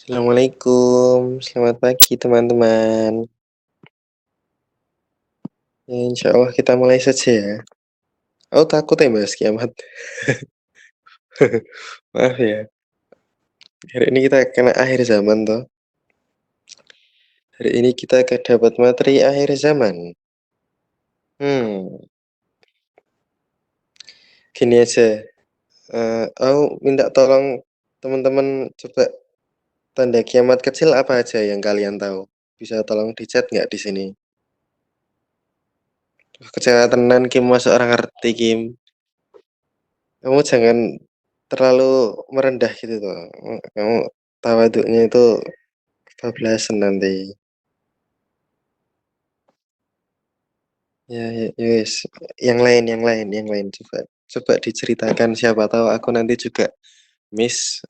Assalamualaikum, selamat pagi teman-teman. Ya, insya Allah kita mulai saja ya. Oh takut ya Mas kiamat. Maaf ya. Hari ini kita kena akhir zaman toh. Hari ini kita akan dapat materi akhir zaman. Hmm, Gini aja. Aku minta tolong teman-teman coba tanda kiamat kecil apa aja yang kalian tahu. Bisa tolong di chat nggak di sini? Kecewa tenan Kim masuk orang ngerti Kim. Kamu jangan terlalu merendah gitu tuh. Kamu tawaduknya itu kebablasan nanti. Ya, ya, ya wis. Yang lain coba coba diceritakan siapa tahu aku nanti juga miss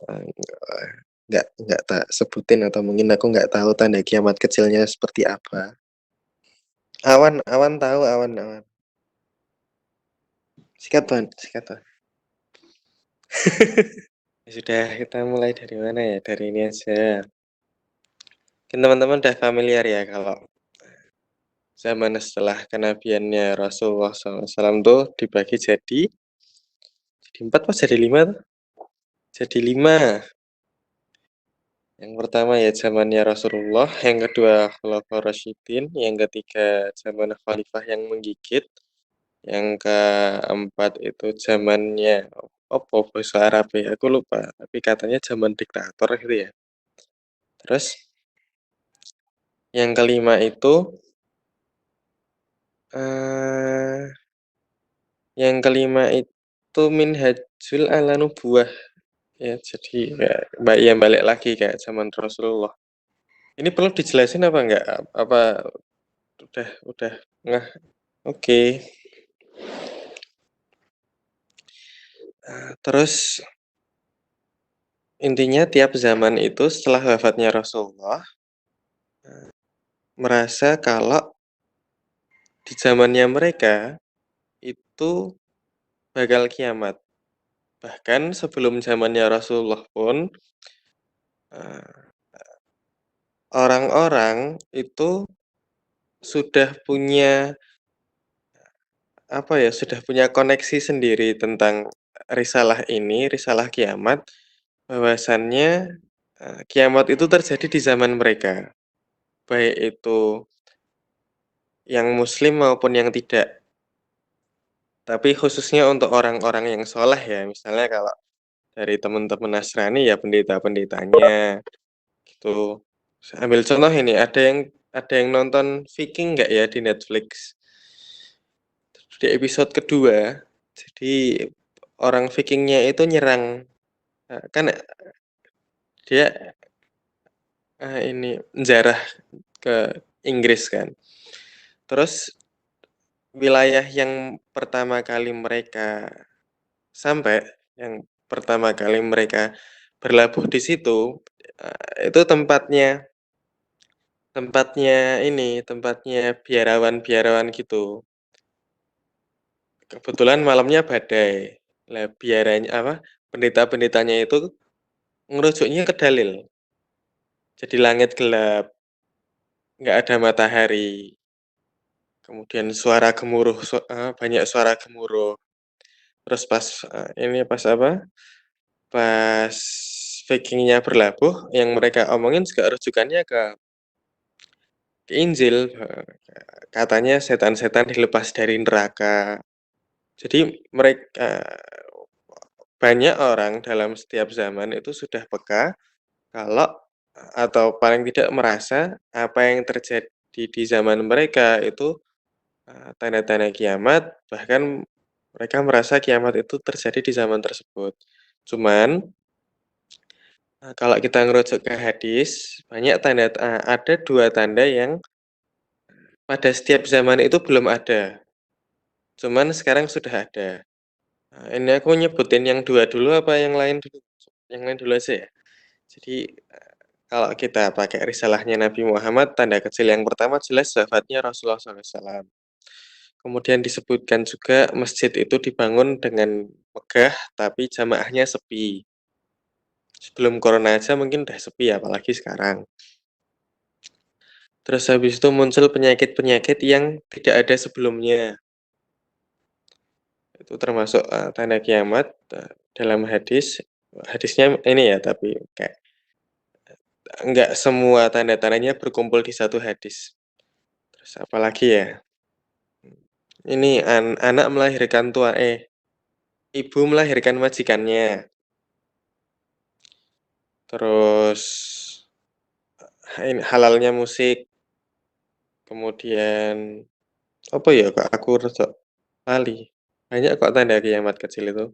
nggak tak sebutin atau mungkin aku nggak tahu tanda kiamat kecilnya seperti apa. Awan awan tahu awan awan. Sikat Tuhan, sikat Tuhan. Ya sudah, kita mulai dari mana ya? Dari ini aja. Mungkin teman-teman udah familiar ya kalau zaman setelah kenabiannya Rasulullah SAW tuh dibagi jadi empat pas jadi lima tuh? Jadi lima. Yang pertama ya zamannya Rasulullah, yang kedua Khulafaur Rasyidin, yang ketiga zaman Khalifah yang menggigit, yang keempat itu zamannya apa bahasa Arab ya, aku lupa, tapi katanya zaman diktator gitu ya. Terus yang kelima itu eh yang kelima itu Minhajul ala Nubuwah ya, jadi kayak ya balik lagi kayak zaman Rasulullah. Ini perlu dijelasin apa enggak? Apa udah nggak? Oke. Terus intinya tiap zaman itu setelah wafatnya Rasulullah merasa kalau di zamannya mereka itu bakal kiamat. Bahkan sebelum zamannya Rasulullah pun eh, orang-orang itu sudah punya apa ya, sudah punya koneksi sendiri tentang risalah ini, risalah kiamat, bahwasannya kiamat itu terjadi di zaman mereka. Baik itu yang muslim maupun yang tidak. Tapi khususnya untuk orang-orang yang soleh ya, misalnya kalau dari teman-teman Nasrani ya pendeta-pendetanya gitu. Ambil contoh ini, ada yang nonton Viking nggak ya di Netflix? Di episode kedua, jadi orang Vikingnya itu nyerang, kan dia ini menjarah ke Inggris kan. Terus wilayah yang pertama kali mereka sampai, yang pertama kali mereka berlabuh di situ, itu tempatnya tempatnya tempatnya biarawan-biarawan gitu. Kebetulan malamnya badai. Lah biaranya apa, pendeta-pendetanya itu ngerujuknya ke dalil. Jadi langit gelap, nggak ada matahari, kemudian suara gemuruh, banyak suara gemuruh. Terus pas apa, pas Vikingnya berlabuh, yang mereka omongin juga rujukannya ke Injil, katanya setan-setan dilepas dari neraka. Jadi mereka banyak orang dalam setiap zaman itu sudah peka kalau atau paling tidak merasa apa yang terjadi di zaman mereka itu tanda-tanda kiamat, bahkan mereka merasa kiamat itu terjadi di zaman tersebut. Cuman kalau kita ngerujuk ke hadis, ada 2 tanda yang pada setiap zaman itu belum ada, cuman sekarang sudah ada. Ini aku nyebutin yang 2 dulu apa yang lain dulu? Yang lain dulu aja ya? Jadi, kalau kita pakai risalahnya Nabi Muhammad, tanda kecil yang pertama jelas wafatnya Rasulullah SAW. Kemudian disebutkan juga masjid itu dibangun dengan megah, tapi jamaahnya sepi. Sebelum corona aja mungkin udah sepi, apalagi sekarang. Terus habis itu muncul penyakit-penyakit yang tidak ada sebelumnya. Itu termasuk, tanda kiamat, dalam hadis. Hadisnya ini ya, tapi kayak enggak semua tanda-tandanya berkumpul di satu hadis. Terus apalagi ya? Ini anak melahirkan ibu melahirkan majikannya. Terus ini halalnya musik, kemudian apa ya kok aku rada lali. Banyak kok tanda kiamat kecil itu.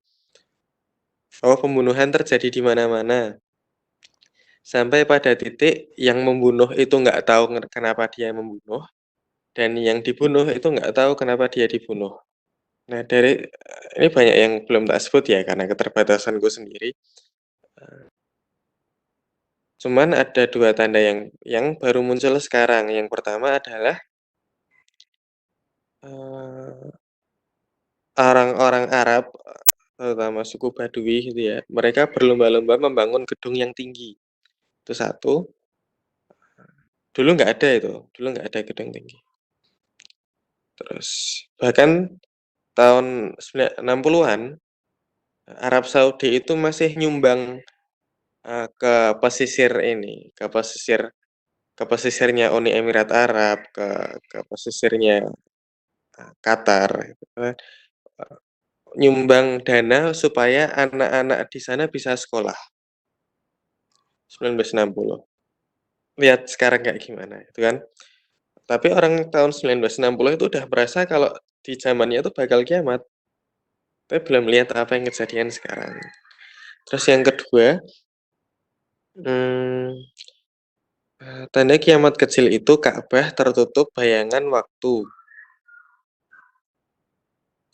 Oh, pembunuhan terjadi di mana-mana. Sampai pada titik yang membunuh itu nggak tahu kenapa dia membunuh, dan yang dibunuh itu nggak tahu kenapa dia dibunuh. Nah, ini banyak yang belum tak sebut ya karena keterbatasanku sendiri. Cuman ada 2 tanda yang baru muncul sekarang. Yang pertama adalah, eee, orang-orang Arab, terutama suku Badui gitu ya, mereka berlomba-lomba membangun gedung yang tinggi. Itu satu, dulu nggak ada itu, dulu nggak ada gedung tinggi. Terus bahkan tahun 60-an, Arab Saudi itu masih nyumbang, ke pesisir ini, ke pesisirnya Uni Emirat Arab, ke pesisirnya, Qatar gitu kan, nyumbang dana supaya anak-anak di sana bisa sekolah, 1960. Lihat sekarang kayak gimana, itu kan. Tapi orang tahun 1960 itu udah merasa kalau di zamannya itu bakal kiamat, tapi belum lihat apa yang kejadian sekarang. Terus yang kedua, mmm, tanda kiamat kecil itu Ka'bah tertutup bayangan waktu.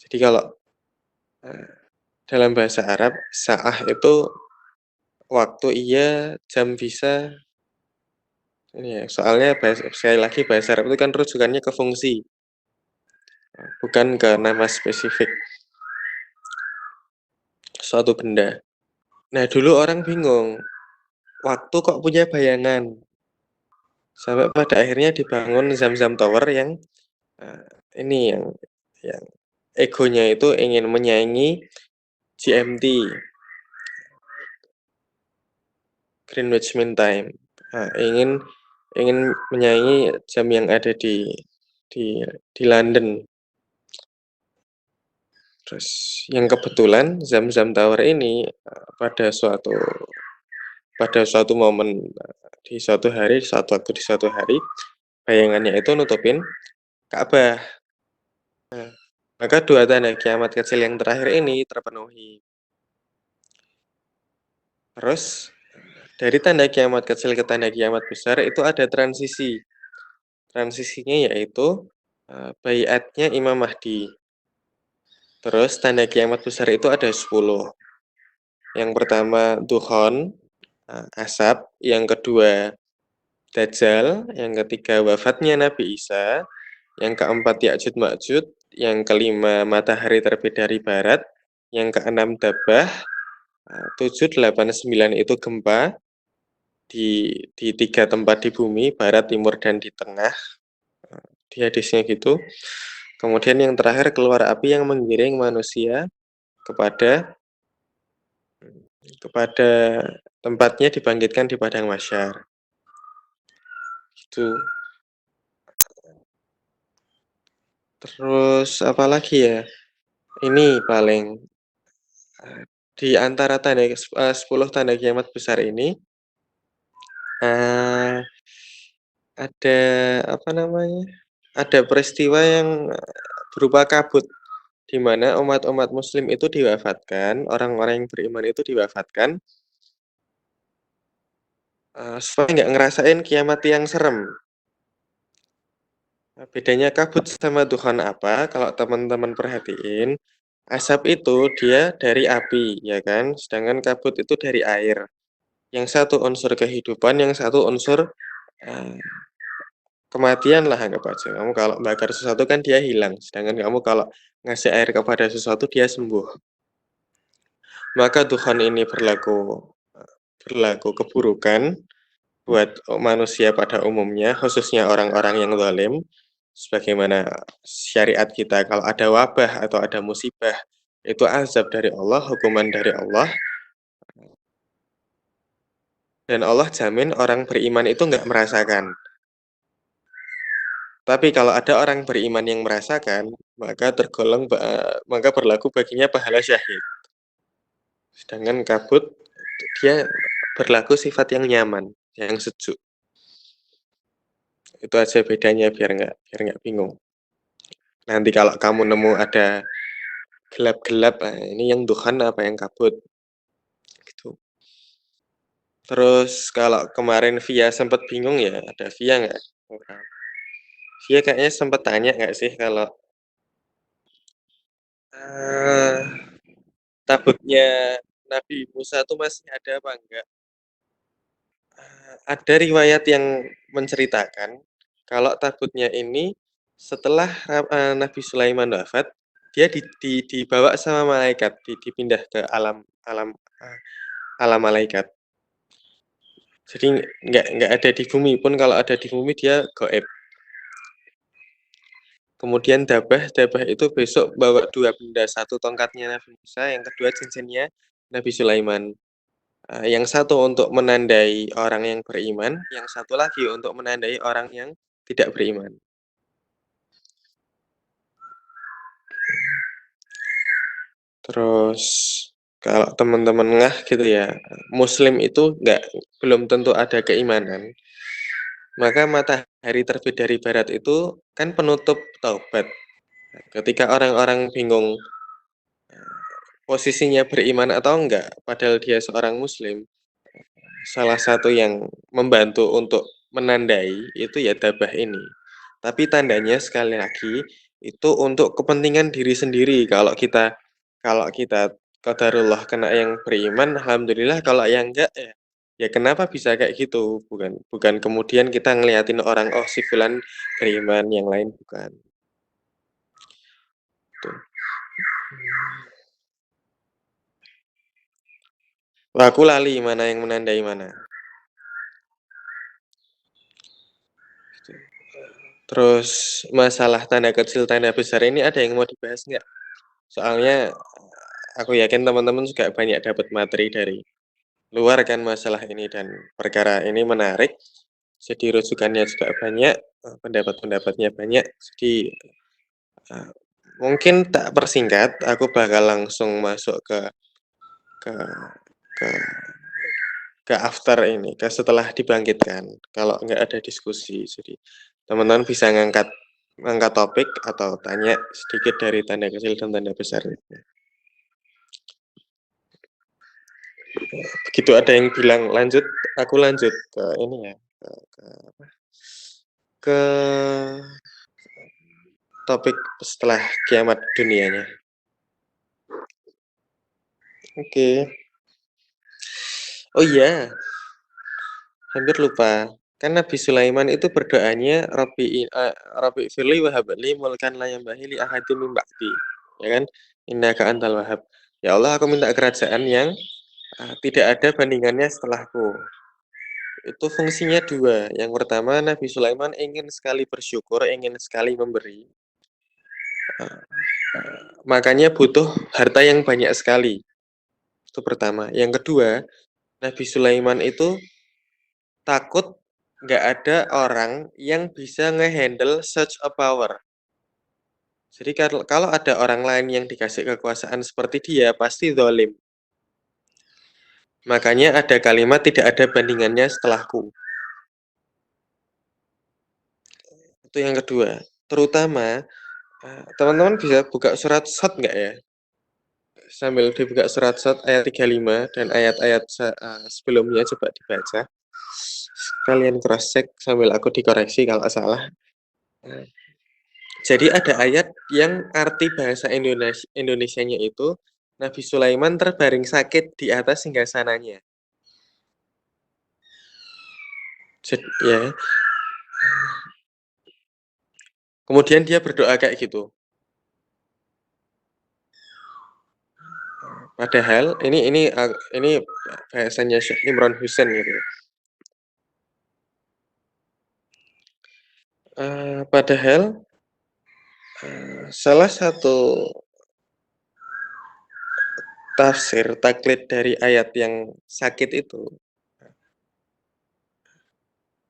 Jadi kalau, eee, dalam bahasa Arab, sa'ah itu waktu iya, jam bisa, ini ya, soalnya sekali lagi bahasa Arab itu kan rujukannya ke fungsi, bukan ke nama spesifik suatu benda. Nah, dulu orang bingung, waktu kok punya bayangan? Sampai pada akhirnya dibangun Zamzam Tower yang, eee, ini yang egonya itu ingin menyaingi GMT, Greenwich Mean Time, ingin ingin menyaingi jam yang ada di di London. Terus yang kebetulan Zamzam Tower ini, pada suatu momen, di suatu hari, suatu waktu di suatu hari, bayangannya itu nutupin Ka'bah. Maka 2 tanda kiamat kecil yang terakhir ini terpenuhi. Terus dari tanda kiamat kecil ke tanda kiamat besar itu ada transisi. Transisinya yaitu, baiatnya Imam Mahdi. Terus tanda kiamat besar itu ada 10. Yang pertama dukhon, asap, yang kedua Dajjal, yang ketiga wafatnya Nabi Isa, yang keempat Ya'juj Ma'juj, yang kelima matahari terbit dari barat, yang keenam Dabbah, 7, 8, 9 itu gempa di 3 tempat di bumi, barat, timur, dan di tengah, di hadisnya gitu. Kemudian yang terakhir keluar api yang menggiring manusia kepada kepada tempatnya dibangkitkan di padang mahsyar, gitu. Terus apalagi ya, ini paling, di antara 10 tanda kiamat besar ini, eee, ada apa namanya, ada peristiwa yang berupa kabut, di mana umat-umat muslim itu diwafatkan, orang-orang yang beriman itu diwafatkan, supaya nggak ngerasain kiamat yang serem. Bedanya kabut sama dukhan apa, kalau teman-teman perhatiin, asap itu dia dari api, ya kan, sedangkan kabut itu dari air. Yang satu unsur kehidupan, yang satu unsur, eee, kematian lah anggap aja. Kamu kalau bakar sesuatu kan dia hilang, sedangkan kamu kalau ngasih air kepada sesuatu dia sembuh. Maka dukhan ini berlaku berlaku keburukan buat manusia pada umumnya, khususnya orang-orang yang zalim, sebagaimana syariat kita kalau ada wabah atau ada musibah, itu azab dari Allah, hukuman dari Allah, dan Allah jamin orang beriman itu nggak merasakan. Tapi kalau ada orang beriman yang merasakan, maka maka berlaku baginya pahala syahid. Sedangkan kabut, dia berlaku sifat yang nyaman, yang sejuk. Itu aja bedanya biar nggak bingung. Nanti kalau kamu nemu ada gelap-gelap, ini yang duhan apa yang kabut, gitu. Terus kalau kemarin Via sempat bingung ya, ada Via nggak? Via kayaknya sempat tanya nggak sih kalau eh, tabutnya Nabi Musa tuh masih ada apa enggak? Ada riwayat yang menceritakan kalau tabutnya ini setelah Nabi Sulaiman wafat, dia dibawa sama malaikat, dipindah ke alam alam eh, alam malaikat. Jadi nggak ada di bumi pun, kalau ada di bumi dia goib. Kemudian Dabah itu besok bawa dua benda, satu tongkatnya Nabi Musa, yang kedua cincinnya Nabi Sulaiman. Yang satu untuk menandai orang yang beriman, yang satu lagi untuk menandai orang yang tidak beriman. Terus kalau teman-teman ngah gitu ya, Muslim itu belum tentu ada keimanan. Maka matahari terbit dari barat itu kan penutup taubat. Ketika orang-orang bingung posisinya beriman atau enggak, padahal dia seorang Muslim, salah satu yang membantu untuk menandai itu ya dabah ini. Tapi tandanya sekali lagi itu untuk kepentingan diri sendiri. Kalau kita qadarullah kena yang beriman, alhamdulillah. Kalau yang enggak ya kenapa bisa kayak gitu? Bukan bukan kemudian kita ngeliatin orang, oh si fulan beriman, yang lain bukan. Tuh. Wah, aku lali mana yang menandai mana. Terus masalah tanda kecil, tanda besar ini ada yang mau dibahas nggak? Soalnya aku yakin teman-teman juga banyak dapat materi dari luar kan masalah ini, dan perkara ini menarik. Jadi rujukannya juga banyak, pendapat-pendapatnya banyak. Jadi eh, mungkin tak persingkat, aku bakal langsung masuk ke ke ke after ini, ke setelah dibangkitkan. Kalau nggak ada diskusi, jadi teman-teman bisa ngangkat topik atau tanya sedikit dari tanda kecil dan tanda besar. Begitu ada yang bilang lanjut, aku lanjut ke ini ya, ke apa? Ke topik setelah kiamat dunianya. Oke. Oh iya, hampir lupa. Kan Nabi Sulaiman itu berdoanya Rabbi firli wa habli mulkan la yambahi li ahadin min ba'di. Ya kan? Innaka antal wahhab. Ya Allah, aku minta kerajaan yang tidak ada bandingannya setelahku. Itu fungsinya dua. Yang pertama, Nabi Sulaiman ingin sekali bersyukur, ingin sekali memberi. Makanya butuh harta yang banyak sekali. Itu pertama. Yang kedua, Nabi Sulaiman itu takut nggak ada orang yang bisa ngehandle such a power. Jadi kalau ada orang lain yang dikasih kekuasaan seperti dia, pasti zalim. Makanya ada kalimat tidak ada bandingannya setelahku. Itu yang kedua. Terutama, teman-teman bisa buka surat Sad nggak ya? Sambil dibuka surat Sad ayat 35 dan ayat-ayat sebelumnya coba dibaca. Kalian cross check sambil aku dikoreksi kalau salah. Jadi ada ayat yang arti bahasa Indonesianya itu Nabi Sulaiman terbaring sakit di atas singgasananya. Jadi, ya. Kemudian dia berdoa kayak gitu. Padahal ini bahasanya Syekh Imran Hussein gitu ya. Padahal, salah satu tafsir taklid dari ayat yang sakit itu,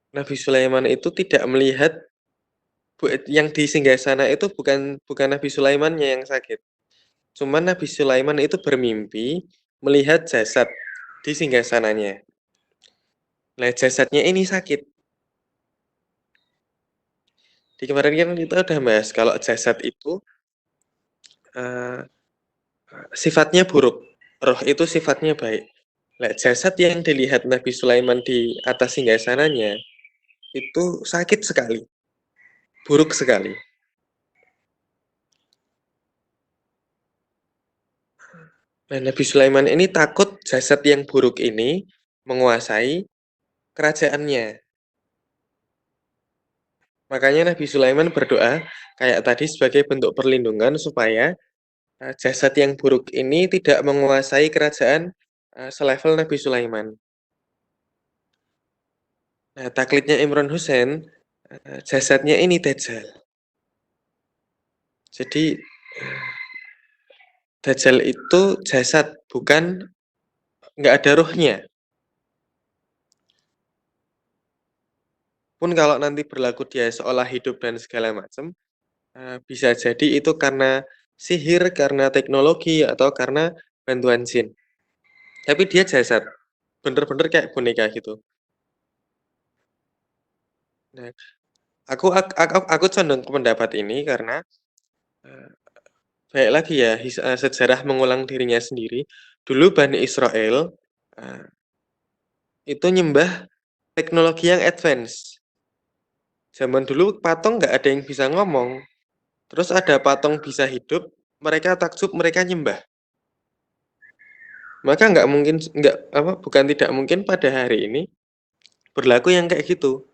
Nabi Sulaiman itu tidak melihat yang di singgasana itu bukan bukan Nabi Sulaimannya yang sakit. Cuman Nabi Sulaiman itu bermimpi melihat jasad di singgasananya. Nah, jasadnya ini sakit. Di kemarin kan kita udah bahas kalau jasad itu uh, sifatnya buruk, roh itu sifatnya baik. Nah, jasad yang dilihat Nabi Sulaiman di atas singgasananya itu sakit sekali, buruk sekali. Nah, Nabi Sulaiman ini takut jasad yang buruk ini menguasai kerajaannya. Makanya Nabi Sulaiman berdoa kayak tadi sebagai bentuk perlindungan supaya jasad yang buruk ini tidak menguasai kerajaan selevel Nabi Sulaiman. Nah, taklidnya Imran Hussein, jasadnya ini Dajjal. Jadi Dajjal itu jasad, bukan nggak ada ruhnya. Pun kalau nanti berlaku dia seolah hidup dan segala macam, bisa jadi itu karena sihir, karena teknologi, atau karena bantuan jin. Tapi dia jasad, bener-bener kayak boneka gitu. Nah, aku condong ke pendapat ini karena baik lagi ya sejarah mengulang dirinya sendiri. Dulu Bani Israel uh, itu nyembah teknologi yang advance. Zaman dulu patung nggak ada yang bisa ngomong. Terus ada patung bisa hidup, mereka takjub, mereka nyembah. Maka nggak mungkin, nggak apa, bukan tidak mungkin pada hari ini berlaku yang kayak gitu.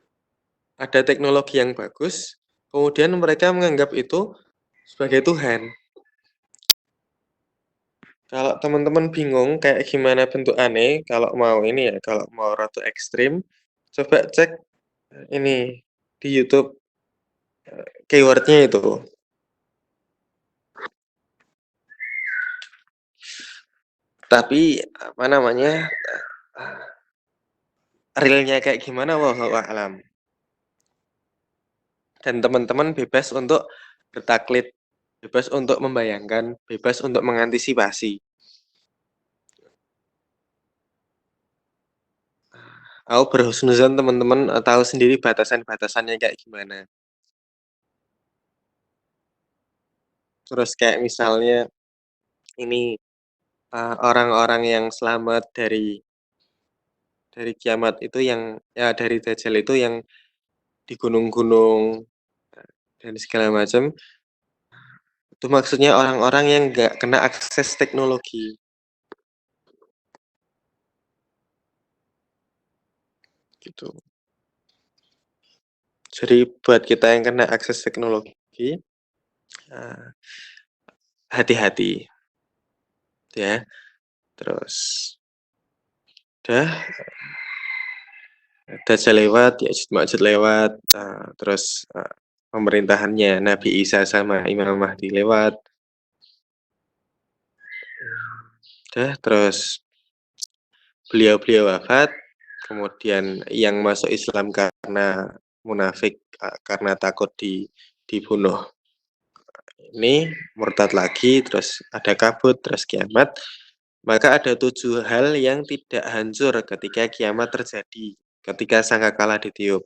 Ada teknologi yang bagus, kemudian mereka menganggap itu sebagai Tuhan. Kalau teman-teman bingung kayak gimana bentuk aneh, kalau mau ini ya, kalau mau rada ekstrim, coba cek ini di YouTube keywordnya itu. Tapi apa namanya, realnya kayak gimana, wallahu alam. Dan teman-teman bebas untuk bertaklid, bebas untuk membayangkan, bebas untuk mengantisipasi. Aku berhusnuzon teman-teman tahu sendiri batasan-batasannya kayak gimana. Terus kayak misalnya ini orang-orang yang selamat dari kiamat itu yang ya dari Dajjal itu yang di gunung-gunung dan segala macam, itu maksudnya orang-orang yang nggak kena akses teknologi gitu. Jadi buat kita yang kena akses teknologi, uh, hati-hati ya. Terus udah Dajjal lewat, Ya'juj Ma'juj lewat, terus pemerintahannya Nabi Isa sama Imam Mahdi lewat. Udah terus beliau-beliau wafat, kemudian yang masuk Islam karena munafik, karena takut dibunuh ini murtad lagi, terus ada kabut, terus kiamat. Maka ada 7 hal yang tidak hancur ketika kiamat terjadi, ketika sangkakala ditiup.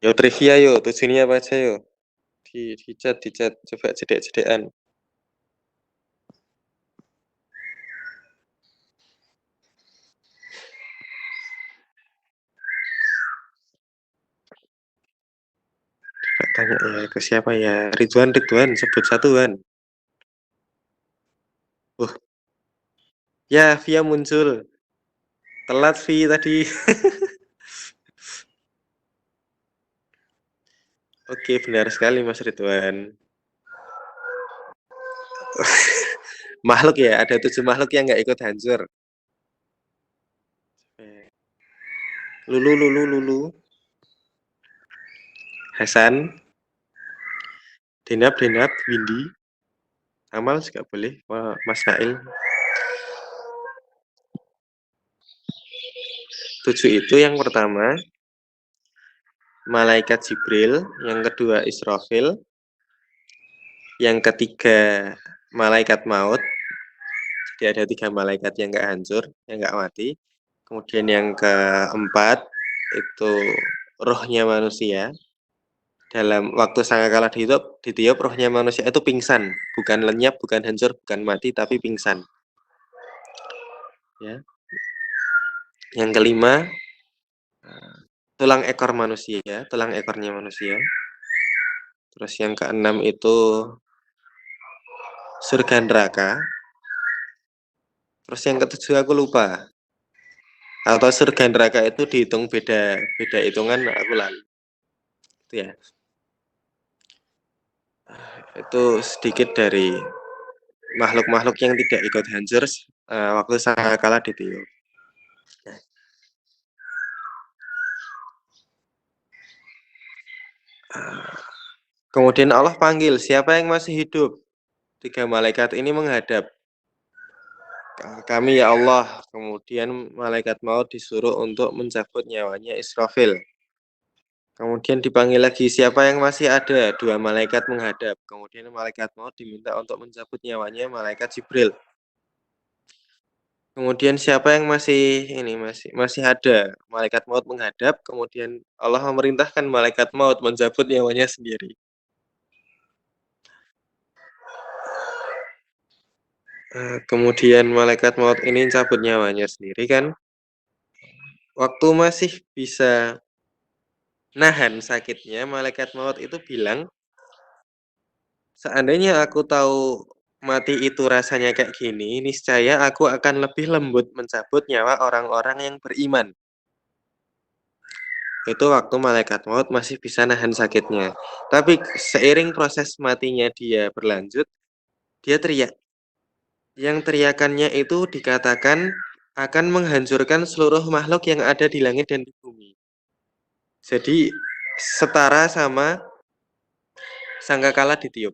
Yo trivia yo, 7 ini apa aja yo? Di chat, coba jedek-jedekan. Tanya ya ke siapa ya? Ridwan, sebut satuan. Ya, Via muncul. Telat Vi tadi. Oke, benar sekali Mas Ridwan. Makhluk ya, ada 7 makhluk yang nggak ikut hancur. Lulu, Lulu, Lulu. Hasan, Denab, Denab, Windy. Amal juga boleh. Wah, Mas Nail. 7 itu yang pertama, Malaikat Jibril. Yang kedua, Israfil. Yang ketiga, Malaikat Maut. Jadi ada 3 malaikat yang nggak hancur, yang nggak mati. Kemudian yang keempat, itu rohnya manusia. Dalam waktu sangkakala ditiup, rohnya manusia itu pingsan. Bukan lenyap, bukan hancur, bukan mati, tapi pingsan. Ya. Yang kelima, tulang ekor manusia, tulang ekornya manusia. Terus yang keenam itu surga neraka. Terus yang ketujuh aku lupa. Atau surga neraka itu dihitung beda hitungan, aku lalu. Itu ya. Itu sedikit dari makhluk-makhluk yang tidak ikut hancur waktu sangkakala ditiup. Kemudian Allah panggil, siapa yang masih hidup? 3 malaikat ini menghadap. Kami ya Allah. Kemudian malaikat maut disuruh untuk mencabut nyawanya Israfil. Kemudian dipanggil lagi, siapa yang masih ada? 2 malaikat menghadap. Kemudian malaikat maut diminta untuk mencabut nyawanya malaikat Jibril. Kemudian siapa yang masih ada? Malaikat maut menghadap, kemudian Allah memerintahkan malaikat maut mencabut nyawanya sendiri. Kemudian malaikat maut ini cabut nyawanya sendiri kan. Waktu masih bisa nahan sakitnya, malaikat maut itu bilang, seandainya aku tahu mati itu rasanya kayak gini, niscaya aku akan lebih lembut mencabut nyawa orang-orang yang beriman. Itu waktu malaikat maut masih bisa nahan sakitnya. Tapi seiring proses matinya dia berlanjut, dia teriak. Yang teriakannya itu dikatakan akan menghancurkan seluruh makhluk yang ada di langit dan di bumi. Jadi setara sama sangkakala ditiup.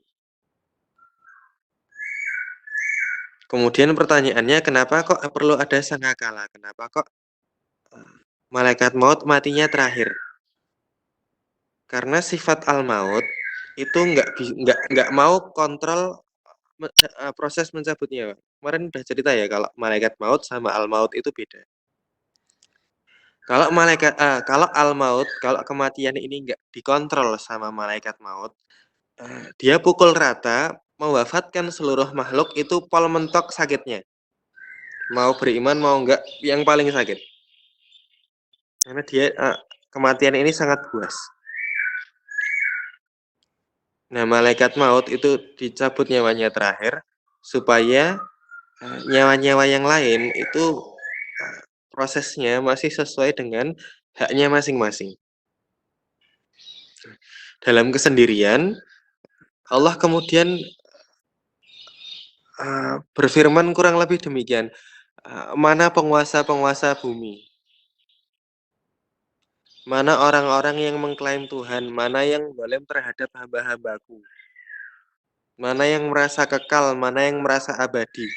Kemudian pertanyaannya, kenapa kok perlu ada sangkakala? Kenapa kok malaikat maut matinya terakhir? Karena sifat al-maut itu nggak mau kontrol proses mencabutnya. Kemarin udah cerita ya kalau malaikat maut sama al-maut itu beda. Kalau al-maut, kalau kematian ini nggak dikontrol sama malaikat maut, dia pukul rata, mewafatkan seluruh makhluk itu pol mentok sakitnya. Mau beriman mau enggak, yang paling sakit. Karena dia kematian ini sangat buas. Nah, malaikat maut itu dicabut nyawanya terakhir supaya nyawa-nyawa yang lain itu prosesnya masih sesuai dengan haknya masing-masing. Dalam kesendirian, Allah kemudian berfirman kurang lebih demikian, mana penguasa-penguasa bumi? Mana orang-orang yang mengklaim Tuhan? Mana yang zalim terhadap hamba-hambaku? Mana yang merasa kekal? Mana yang merasa abadi?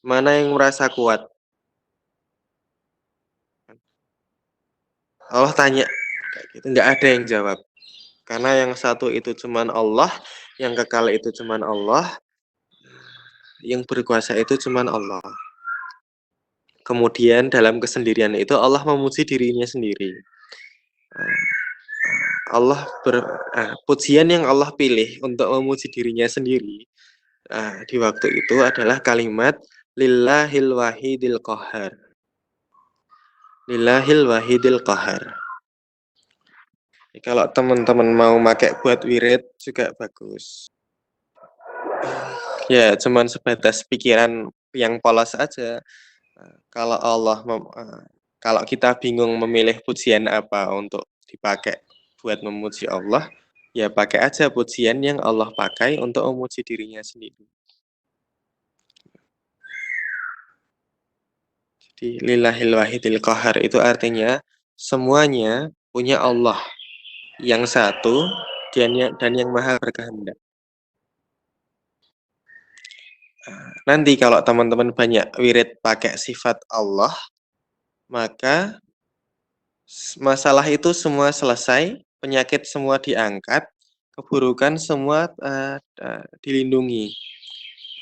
Mana yang merasa kuat? Allah tanya, kayak gitu. Nggak ada yang jawab. Karena yang satu itu cuman Allah, yang kekal itu cuman Allah, yang berkuasa itu cuman Allah. Kemudian dalam kesendirian itu Allah memuji dirinya sendiri. Pujian yang Allah pilih untuk memuji dirinya sendiri di waktu itu adalah kalimat Lillahil wahidil qahar. Lillahil wahidil qahar. Kalau teman-teman mau pakai buat wirid juga bagus. Ya, cuman sebatas pikiran yang polos aja. Kalau kalau kita bingung memilih pujian apa untuk dipakai buat memuji Allah, ya pakai aja pujian yang Allah pakai untuk memuji dirinya sendiri. Di lillahil wahidil qahar itu artinya semuanya punya Allah yang satu dan yang maha berkehendak. Nanti kalau teman-teman banyak wirid pakai sifat Allah, maka masalah itu semua selesai, penyakit semua diangkat, keburukan semua dilindungi.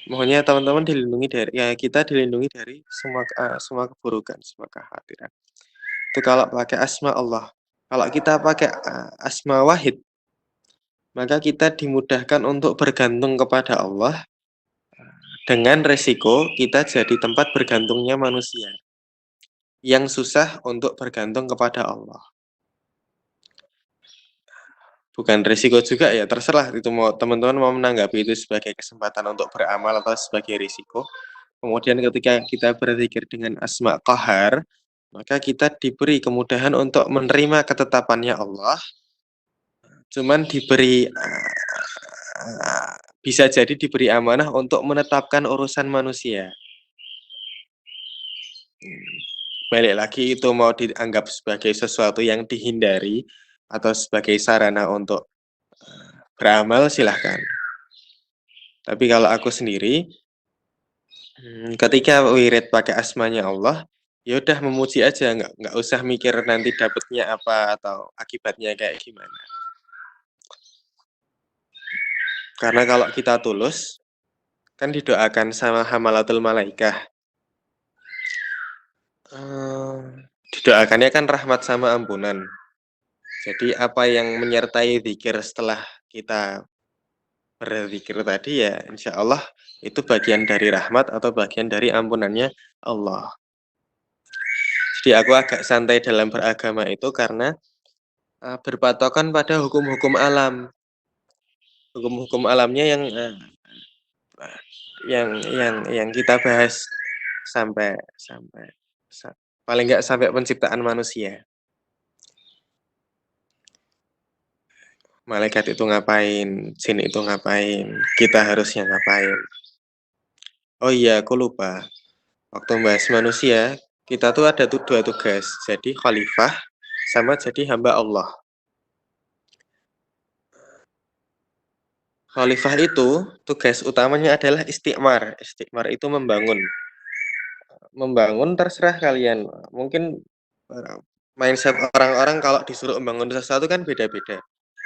Mohonnya teman-teman dilindungi dari kita dilindungi dari semua keburukan, semua kekhawatiran. Itu kalau pakai asma Allah. Kalau kita pakai asma wahid, maka kita dimudahkan untuk bergantung kepada Allah dengan resiko kita jadi tempat bergantungnya manusia yang susah untuk bergantung kepada Allah. Bukan risiko juga ya, terserah itu mau teman-teman mau menanggapi itu sebagai kesempatan untuk beramal atau sebagai risiko. Kemudian ketika kita berzikir dengan asma qahar, maka kita diberi kemudahan untuk menerima ketetapannya Allah, cuman diberi bisa jadi diberi amanah untuk menetapkan urusan manusia. Balik lagi itu mau dianggap sebagai sesuatu yang dihindari atau sebagai sarana untuk beramal silahkan. Tapi kalau aku sendiri, ketika wirid pakai asmanya Allah, ya udah memuji aja, nggak usah mikir nanti dapatnya apa atau akibatnya kayak gimana. Karena kalau kita tulus, kan didoakan sama hamalatul malaikah. Didoakannya kan rahmat sama ampunan. Jadi apa yang menyertai zikir setelah kita berzikir tadi ya insya Allah itu bagian dari rahmat atau bagian dari ampunannya Allah. Jadi aku agak santai dalam beragama itu karena berpatokan pada hukum-hukum alam. Hukum-hukum alamnya yang kita bahas sampai paling nggak sampai penciptaan manusia. Malaikat itu ngapain, jin itu ngapain, kita harusnya ngapain. Oh iya, aku lupa. Waktu membahas manusia, kita tuh ada dua tugas. Jadi khalifah sama jadi hamba Allah. Khalifah itu tugas utamanya adalah istiqmar. Istiqmar itu membangun. Membangun terserah kalian. Mungkin mindset orang-orang kalau disuruh membangun sesuatu kan beda-beda.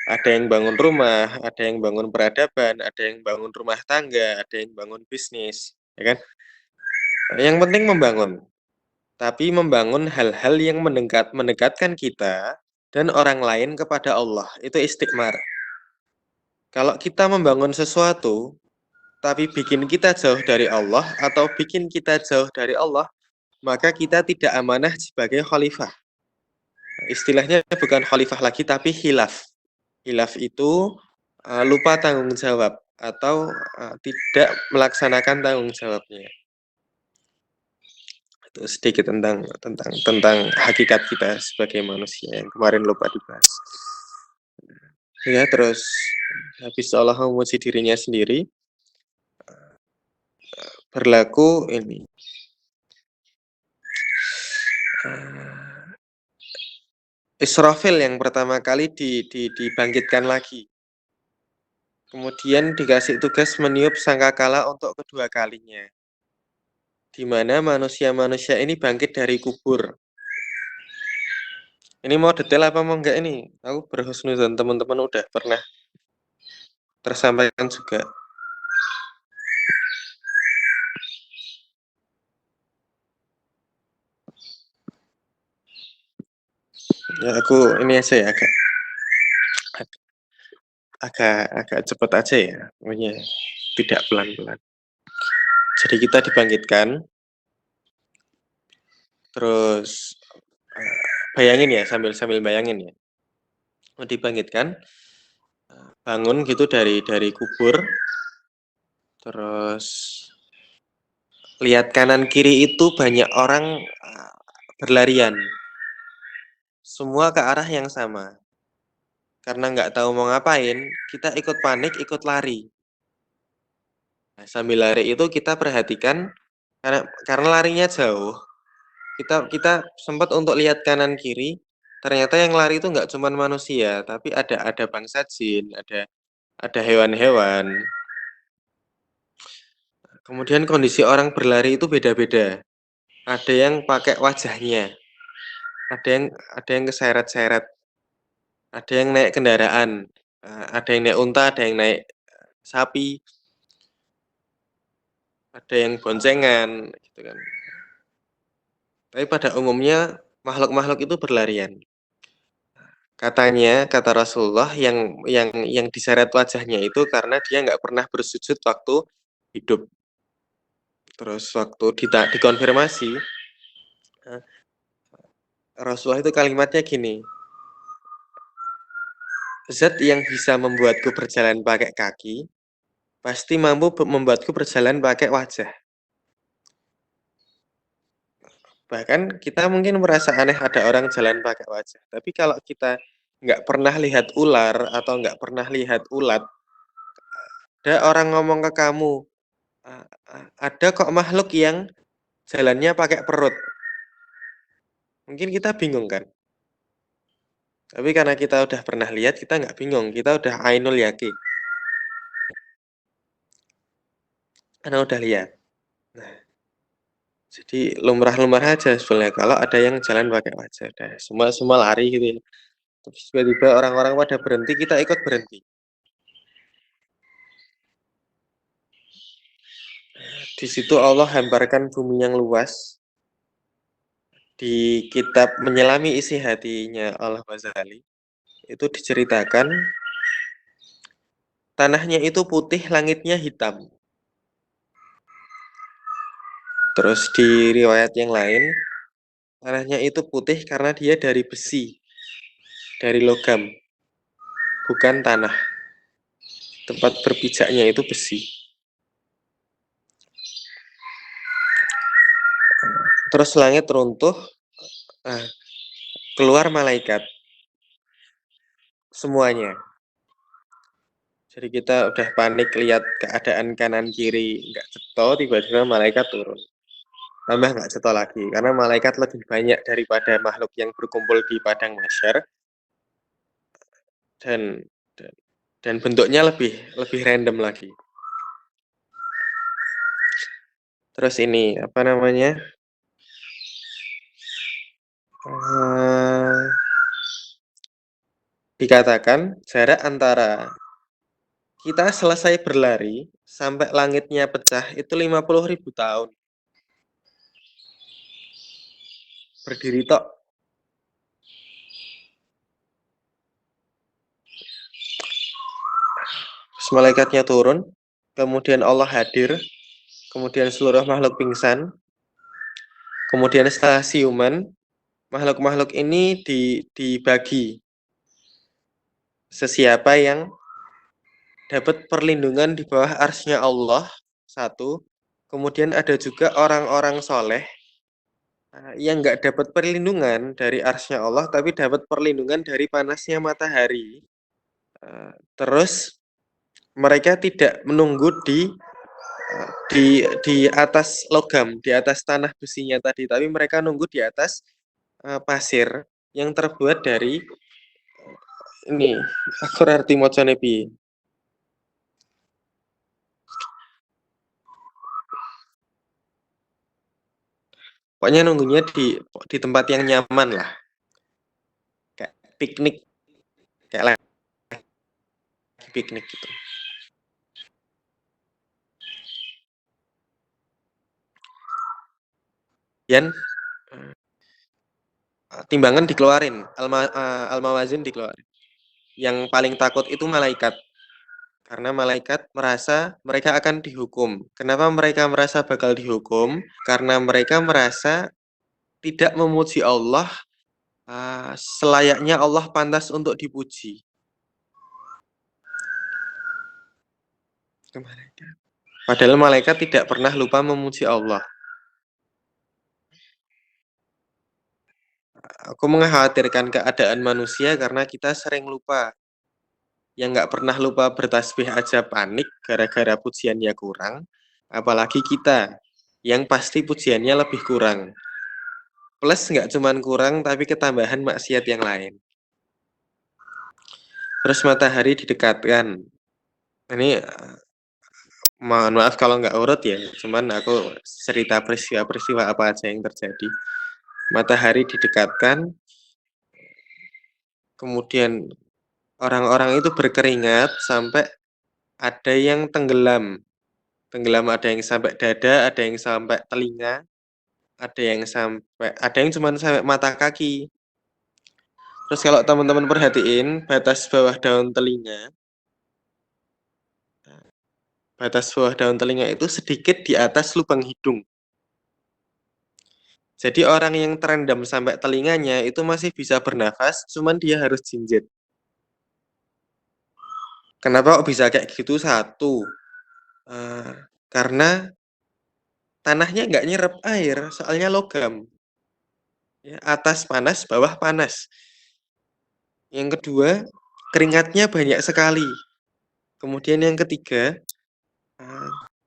Ada yang bangun rumah, ada yang bangun peradaban, ada yang bangun rumah tangga, ada yang bangun bisnis, ya kan? Yang penting membangun. Tapi membangun hal-hal yang mendekatkan kita dan orang lain kepada Allah. Itu istiqmar. Kalau kita membangun sesuatu, tapi bikin kita jauh dari Allah atau bikin kita jauh dari Allah, maka kita tidak amanah sebagai khalifah. Istilahnya bukan khalifah lagi, tapi hilaf. Hilaf itu lupa tanggung jawab atau tidak melaksanakan tanggung jawabnya. Itu sedikit tentang hakikat kita sebagai manusia yang kemarin lupa dibahas. Ya, terus habis Allah memuji dirinya sendiri, berlaku ini. Israfil yang pertama kali dibangkitkan lagi. Kemudian dikasih tugas meniup sangkakala untuk kedua kalinya. Di mana manusia-manusia ini bangkit dari kubur. Ini mau detail apa mau enggak ini? Aku berhusnuzon teman-teman udah pernah tersampaikan juga. Ya aku ini aja ya agak cepat aja ya, pokoknya tidak pelan-pelan. Jadi kita dibangkitkan, terus bayangin ya sambil bayangin ya, dibangkitkan, bangun gitu dari kubur, terus lihat kanan kiri itu banyak orang berlarian, semua ke arah yang sama. Karena nggak tahu mau ngapain, kita ikut panik, ikut lari. Nah, sambil lari itu kita perhatikan karena larinya jauh, kita sempat untuk lihat kanan kiri, ternyata yang lari itu nggak cuman manusia, tapi ada bangsa jin, ada hewan-hewan. Kemudian kondisi orang berlari itu beda-beda. Ada yang pakai wajahnya, ada yang keseret-seret, ada yang naik kendaraan, ada yang naik unta, ada yang naik sapi, ada yang boncengan, gitu kan. Tapi pada umumnya makhluk-makhluk itu berlarian. Katanya, kata Rasulullah, yang diseret wajahnya itu karena dia nggak pernah bersujud waktu hidup. Terus waktu dikonfirmasi, eh, Rasulullah itu kalimatnya gini, zat yang bisa membuatku berjalan pakai kaki, pasti mampu membuatku berjalan pakai wajah. Bahkan kita mungkin merasa aneh ada orang jalan pakai wajah. Tapi kalau kita nggak pernah lihat ular atau nggak pernah lihat ulat, ada orang ngomong ke kamu, ada kok makhluk yang jalannya pakai perut. Mungkin kita bingung kan? Tapi karena kita udah pernah lihat, kita nggak bingung. Kita udah ainul yakin. Karena udah lihat. Nah, jadi lumrah-lumrah aja sebenarnya kalau ada yang jalan pakai wajah. Nah, semua lari gitu ya. Terus tiba-tiba orang-orang pada berhenti, kita ikut berhenti. Di situ Allah hamparkan bumi yang luas. Di kitab Menyelami Isi Hatinya Al-Ghazali itu diceritakan tanahnya itu putih, langitnya hitam. Terus di riwayat yang lain, tanahnya itu putih karena dia dari besi, dari logam, bukan tanah. Tempat berpijaknya itu besi. Terus langit runtuh, keluar malaikat. Semuanya. Jadi kita udah panik lihat keadaan kanan kiri nggak cetol, tiba-tiba malaikat turun. Tambah nggak cetol lagi, karena malaikat lebih banyak daripada makhluk yang berkumpul di padang mahsyar, dan dan, dan bentuknya lebih random lagi. Terus ini apa namanya? Dikatakan jarak antara kita selesai berlari sampai langitnya pecah itu 50.000 tahun. Berdiri tok. Malaikatnya turun, kemudian Allah hadir, kemudian seluruh makhluk pingsan, kemudian setelah siuman, makhluk-makhluk ini dibagi. Sesiapa yang dapat perlindungan di bawah arsy-Nya Allah, satu. Kemudian ada juga orang-orang soleh yang nggak dapat perlindungan dari arsy-Nya Allah, tapi dapat perlindungan dari panasnya matahari. Terus mereka tidak menunggu di atas logam, di atas tanah besinya tadi, tapi mereka nunggu di atas pasir yang terbuat dari ini. Aku arti mocone piye. Pokoknya nunggunya di tempat yang nyaman lah. Kayak piknik, kayak lagi piknik gitu. Dan timbangan dikeluarin, al-mawazin dikeluarin. Yang paling takut itu malaikat. Karena malaikat merasa mereka akan dihukum. Kenapa mereka merasa bakal dihukum? Karena mereka merasa tidak memuji Allah selayaknya Allah pantas untuk dipuji. Padahal malaikat tidak pernah lupa memuji Allah. Aku mengkhawatirkan keadaan manusia karena kita sering lupa. Yang nggak pernah lupa bertasbih aja panik gara-gara pujiannya kurang. Apalagi kita yang pasti pujiannya lebih kurang. Plus nggak cuman kurang, tapi ketambahan maksiat yang lain. Terus matahari didekatkan. Ini mohon maaf kalau nggak urut ya, cuman aku cerita peristiwa-peristiwa apa aja yang terjadi. Matahari didekatkan, kemudian orang-orang itu berkeringat sampai ada yang tenggelam. Tenggelam ada yang sampai dada, ada yang sampai telinga, ada yang cuma sampai mata kaki. Terus kalau teman-teman perhatiin batas bawah daun telinga itu sedikit di atas lubang hidung. Jadi orang yang terendam sampai telinganya itu masih bisa bernafas, cuman dia harus jinjit. Kenapa kok bisa kayak gitu? Satu, karena tanahnya nggak nyerap air, soalnya logam. Ya, atas panas, bawah panas. Yang kedua, keringatnya banyak sekali. Kemudian yang ketiga,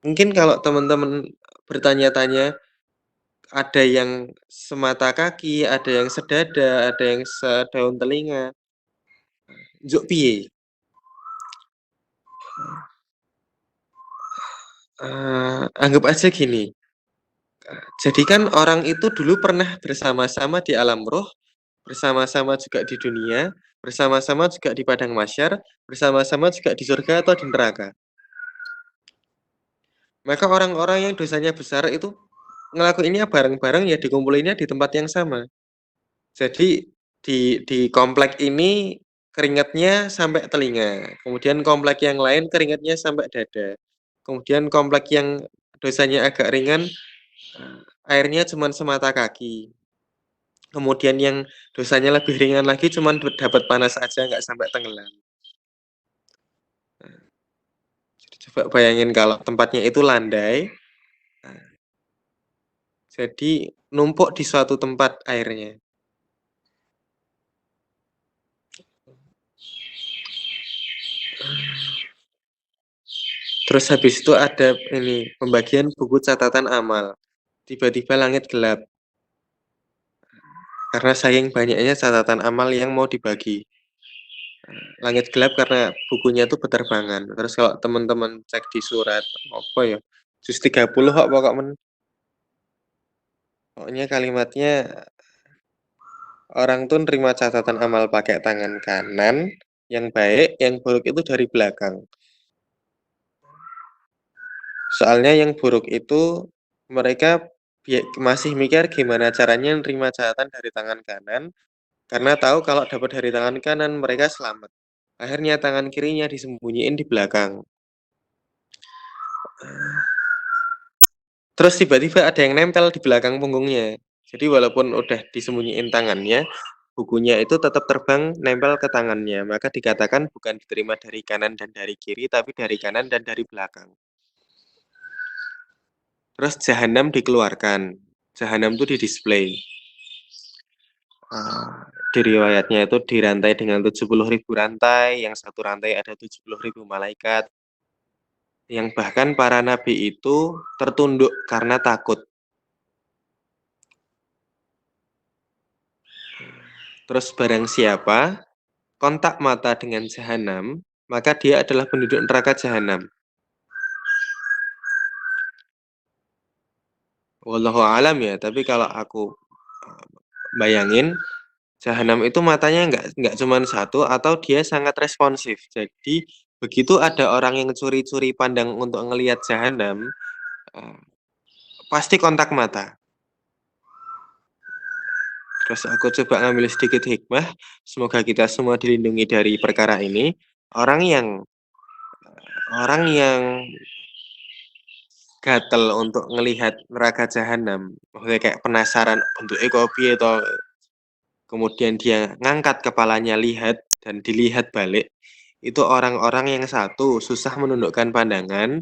mungkin kalau teman-teman bertanya-tanya, ada yang semata kaki, ada yang sedada, ada yang sedaun telinga. Njuk piye? Anggap aja gini. Jadi kan orang itu dulu pernah bersama-sama di alam roh, bersama-sama juga di dunia, bersama-sama juga di padang mahsyar, bersama-sama juga di surga atau di neraka. Maka orang-orang yang dosanya besar itu ngelakuinnya bareng-bareng ya dikumpulinnya di tempat yang sama. Jadi di komplek ini keringatnya sampai telinga, kemudian komplek yang lain keringatnya sampai dada. Kemudian komplek yang dosanya agak ringan, airnya cuma semata kaki. Kemudian yang dosanya lebih ringan lagi cuma dapat panas aja, nggak sampai tenggelam. Jadi coba bayangin kalau tempatnya itu landai, jadi numpuk di suatu tempat airnya. Terus habis itu ada ini pembagian buku catatan amal. Tiba-tiba langit gelap karena saking banyaknya catatan amal yang mau dibagi. Langit gelap karena bukunya itu berterbangan. Terus kalau teman-teman cek di surat apa ya? Juz 30 kok pokoknya kalimatnya orang tuh nerima catatan amal pakai tangan kanan, yang baik, yang buruk itu dari belakang. Soalnya yang buruk itu mereka masih mikir gimana caranya nerima catatan dari tangan kanan, karena tahu kalau dapat dari tangan kanan mereka selamat. Akhirnya tangan kirinya disembunyiin di belakang. Terus tiba-tiba ada yang nempel di belakang punggungnya. Jadi walaupun udah disembunyiin tangannya, bukunya itu tetap terbang nempel ke tangannya. Maka dikatakan bukan diterima dari kanan dan dari kiri, tapi dari kanan dan dari belakang. Terus jahanam dikeluarkan. Jahanam itu didisplay. Di riwayatnya itu dirantai dengan 70.000 rantai, yang satu rantai ada 70.000 malaikat. Yang bahkan para nabi itu tertunduk karena takut. Terus barang siapa kontak mata dengan jahanam, maka dia adalah penduduk neraka jahanam. Wallahu alam ya, tapi kalau aku bayangin, jahanam itu matanya nggak cuma satu atau dia sangat responsif. Jadi begitu ada orang yang curi-curi pandang untuk ngelihat jahanam, pasti kontak mata. Terus aku coba ngambil sedikit hikmah. Semoga kita semua dilindungi dari perkara ini. Orang yang orang yang gatel untuk ngelihat neraka jahanam, maksudnya kayak penasaran bentuknya kok piye atau kemudian dia ngangkat kepalanya lihat dan dilihat balik, itu orang-orang yang satu susah menundukkan pandangan,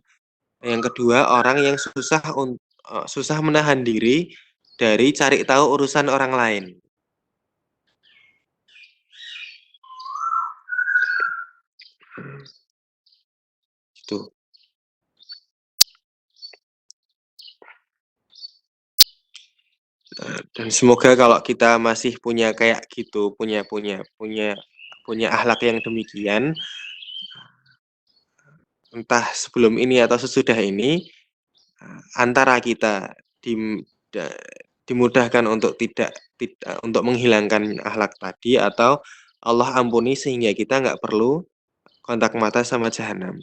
yang kedua orang yang susah menahan diri dari cari tahu urusan orang lain. Gitu. Dan semoga kalau kita masih punya kayak gitu, punya akhlak yang demikian, entah sebelum ini atau sesudah ini, antara kita dim da dimudahkan untuk untuk menghilangkan akhlak tadi atau Allah ampuni sehingga kita nggak perlu kontak mata sama jahanam.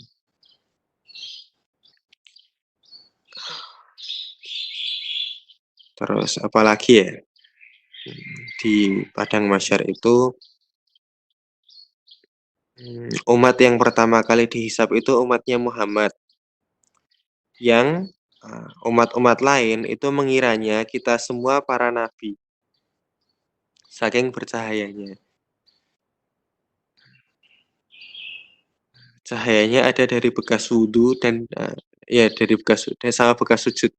Terus apalagi ya, di padang mahsyar itu, umat yang pertama kali dihisap itu umatnya Muhammad, yang, umat-umat lain itu mengiranya kita semua para nabi, saking bercahayanya. Cahayanya ada dari bekas wudhu dan, ya dari bekas dan sama bekas sujud.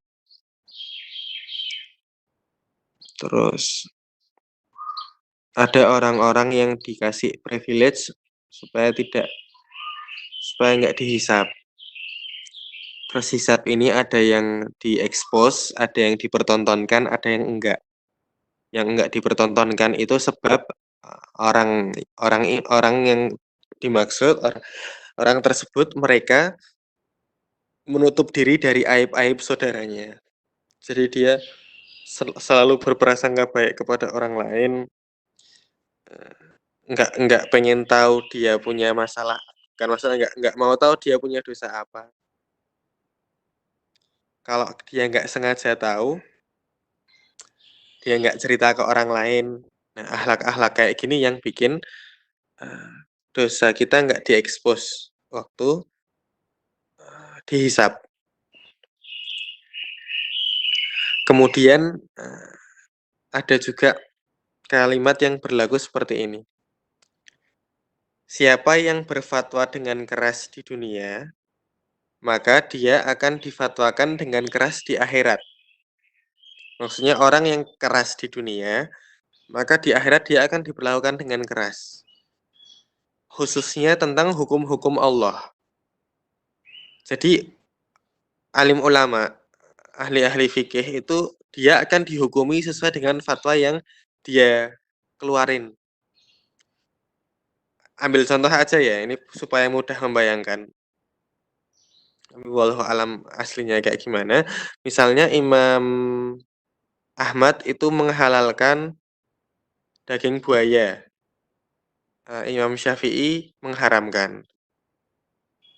Terus ada orang-orang yang dikasih privilege supaya supaya nggak dihisap. Terus hisap ini ada yang diekspos, ada yang dipertontonkan, ada yang enggak. Yang enggak dipertontonkan itu sebab, orang orang yang dimaksud, orang tersebut mereka menutup diri dari aib-aib saudaranya. Jadi dia selalu berprasangka baik kepada orang lain, nggak pengen tahu dia punya masalah, kan masalah nggak mau tahu dia punya dosa apa. Kalau dia nggak sengaja tahu, dia nggak cerita ke orang lain. Nah, akhlak-akhlak kayak gini yang bikin, eee, dosa kita nggak diekspos waktu, dihisap. Kemudian, ada juga kalimat yang berlaku seperti ini, "Siapa yang berfatwa dengan keras di dunia, maka dia akan difatwakan dengan keras di akhirat." Maksudnya orang yang keras di dunia, maka di akhirat dia akan diperlakukan dengan keras. Khususnya tentang hukum-hukum Allah. Jadi alim ulama, ahli-ahli fikih itu dia akan dihukumi sesuai dengan fatwa yang dia keluarin. Ambil contoh aja ya, ini supaya mudah membayangkan. Wallahu alam aslinya kayak gimana. Misalnya Imam Ahmad itu menghalalkan daging buaya, Imam Syafi'i mengharamkan.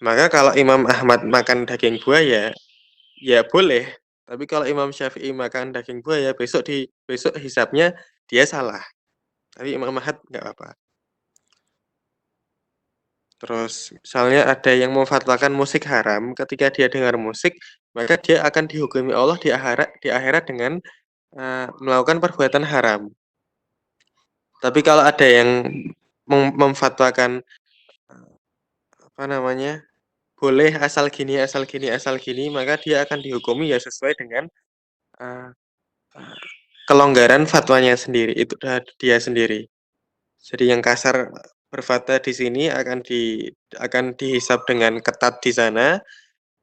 Maka kalau Imam Ahmad makan daging buaya, ya boleh. Tapi kalau Imam Syafi'i makan daging buaya, besok hisapnya dia salah. Tapi Imam Ahmad nggak apa-apa. Terus misalnya ada yang memfatwakan musik haram, ketika dia dengar musik, maka dia akan dihukumi Allah di akhirat dengan, melakukan perbuatan haram. Tapi kalau ada yang memfatwakan, apa namanya, boleh asal gini asal gini asal gini, maka dia akan dihukumi ya sesuai dengan, eee kelonggaran fatwanya sendiri, itu dia sendiri. Jadi yang kasar berfatwa di sini akan dihisap dengan ketat di sana,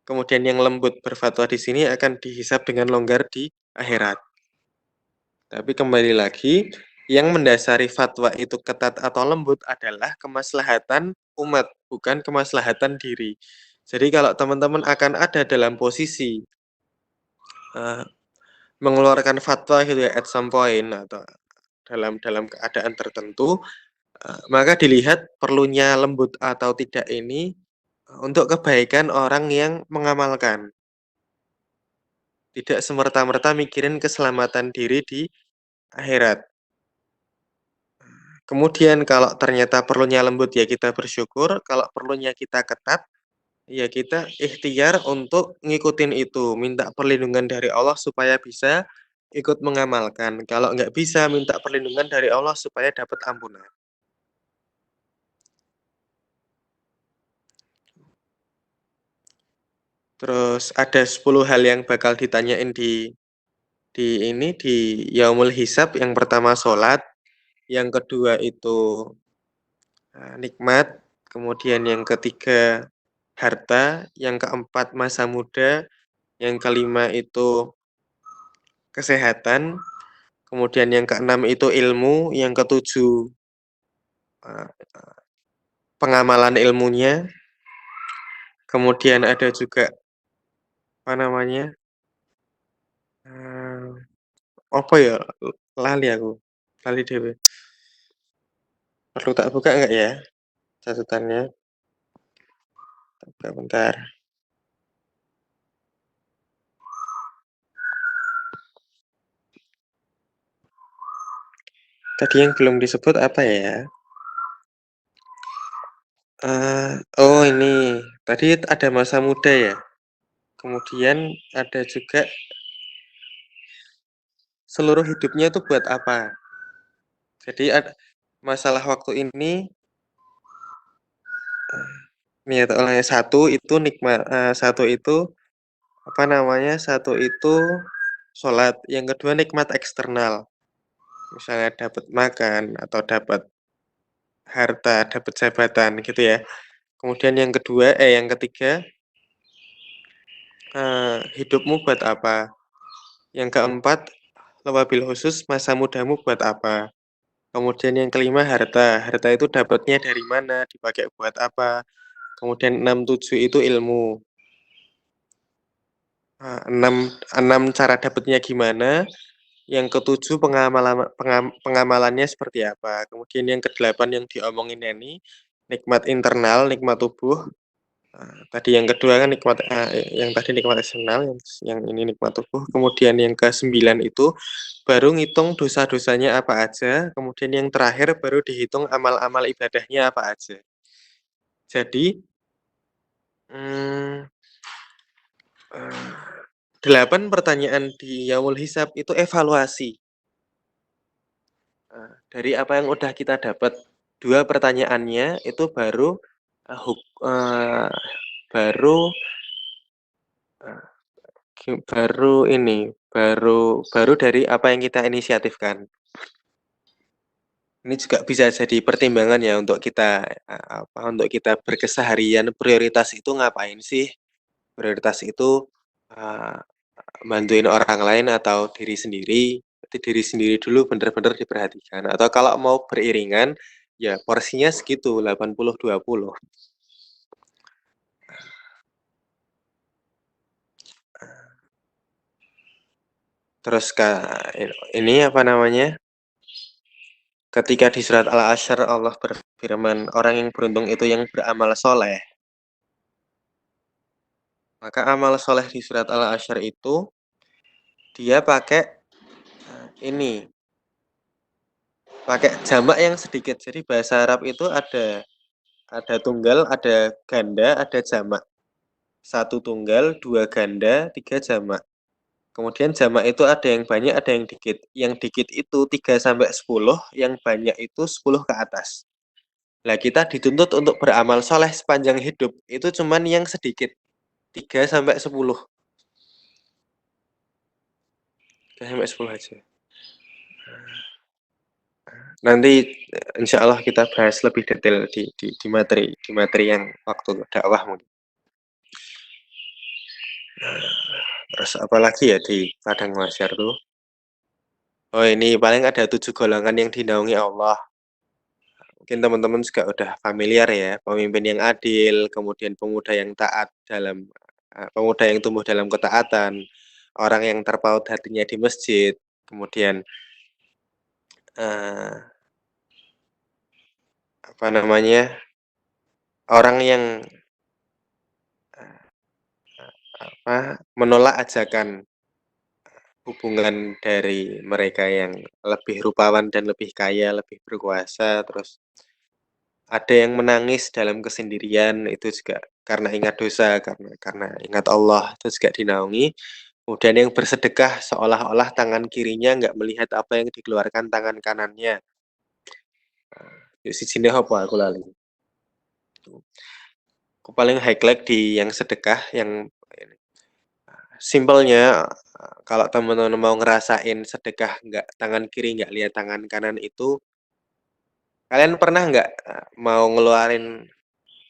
kemudian yang lembut berfatwa di sini akan dihisap dengan longgar di akhirat. Tapi kembali lagi, yang mendasari fatwa itu ketat atau lembut adalah kemaslahatan umat, bukan kemaslahatan diri. Jadi kalau teman-teman akan ada dalam posisi, eee, mengeluarkan fatwa gitu ya at some point atau dalam keadaan tertentu, maka dilihat perlunya lembut atau tidak ini, untuk kebaikan orang yang mengamalkan. Tidak semerta-merta mikirin keselamatan diri di akhirat. Kemudian kalau ternyata perlunya lembut ya kita bersyukur, kalau perlunya kita ketat, ya kita ikhtiar untuk ngikutin itu, minta perlindungan dari Allah supaya bisa ikut mengamalkan. Kalau nggak bisa minta perlindungan dari Allah supaya dapat ampunan. Terus ada 10 hal yang bakal ditanyain di yaumul hisab. Yang pertama sholat, yang kedua itu, nikmat, kemudian yang ketiga harta, yang keempat masa muda, yang kelima itu kesehatan, kemudian yang keenam itu ilmu, yang ketujuh eee, pengamalan ilmunya, kemudian ada juga, apa namanya, eee, apa ya, lali aku, lali dhewe. Perlu tak buka nggak ya catatannya? Buka bentar. Tadi yang belum disebut apa ya? Oh ini, tadi ada masa muda ya, kemudian ada juga seluruh hidupnya itu buat apa. Jadi masalah waktu ini, niat orangnya satu itu satu itu, apa namanya, satu itu sholat, yang kedua nikmat eksternal, misalnya dapat makan atau dapat harta, dapat jabatan gitu ya. Kemudian yang ketiga, hidupmu buat apa? Yang keempat, wabil khusus masa mudamu buat apa? Kemudian yang kelima harta, harta itu dapatnya dari mana, dipakai buat apa? Kemudian 6 7 itu ilmu. 6 6 cara dapatnya gimana, yang ketujuh pengamalannya seperti apa. Kemudian yang kedelapan yang diomongin ini, nikmat internal, nikmat tubuh. Tadi yang kedua kan yang tadi nikmat eksternal, yang ini nikmat tubuh. Kemudian yang ke-9 itu baru ngitung dosa-dosanya apa aja, kemudian yang terakhir baru dihitung amal-amal ibadahnya apa aja. Jadi, mmm, eee, 8 pertanyaan di Yaumul Hisab itu evaluasi, dari apa yang udah kita dapat. 2 pertanyaannya itu baru, eee, huk eee, baru, eee, baru ini, baru dari apa yang kita inisiatifkan. Ini juga bisa jadi pertimbangan ya untuk kita, untuk kita berkeseharian, prioritas itu ngapain sih? Prioritas itu, eee, bantuin orang lain atau diri sendiri? Berarti diri sendiri dulu bener-bener diperhatikan, atau kalau mau beriringan, ya porsinya segitu 80-20. Terus ini apa namanya, ketika di surat Al-Asyr Allah berfirman, "Orang yang beruntung itu yang beramal soleh." Maka amal soleh di surat Al-Asyr itu dia pakai, ini, pakai jamak yang sedikit. Jadi bahasa Arab itu ada tunggal, ada ganda, ada jamak. Satu tunggal, dua ganda, tiga jamak. Kemudian jamak itu ada yang banyak, ada yang dikit. Yang dikit itu 3 sampai 10, yang banyak itu 10 ke atas. Lah kita dituntut untuk beramal soleh sepanjang hidup, itu cuman yang sedikit, 3 sampai 10. 3 sampai 10 aja. Nanti insya Allah kita bahas lebih detail di materi yang waktu dakwah mungkin. Terus apa lagi ya di padang mahsyar tuh? Oh ini paling ada 7 golongan yang dinaungi Allah. Mungkin teman-teman juga udah familiar ya, pemimpin yang adil, kemudian pemuda yang taat pemuda yang tumbuh dalam ketaatan, orang yang terpaut hatinya di masjid, kemudian, eee, apa namanya, orang yang, menolak ajakan hubungan dari mereka yang lebih rupawan dan lebih kaya, lebih berkuasa, terus ada yang menangis dalam kesendirian, itu juga karena ingat dosa, karena ingat Allah, itu juga dinaungi. Kemudian yang bersedekah seolah-olah tangan kirinya nggak melihat apa yang dikeluarkan tangan kanannya. Yo sijine apa aku lali. Aku paling highlight di yang sedekah, yang ini, simpelnya, kalau teman-teman mau ngerasain sedekah nggak tangan kiri nggak lihat tangan kanan itu, kalian pernah nggak, mau ngeluarin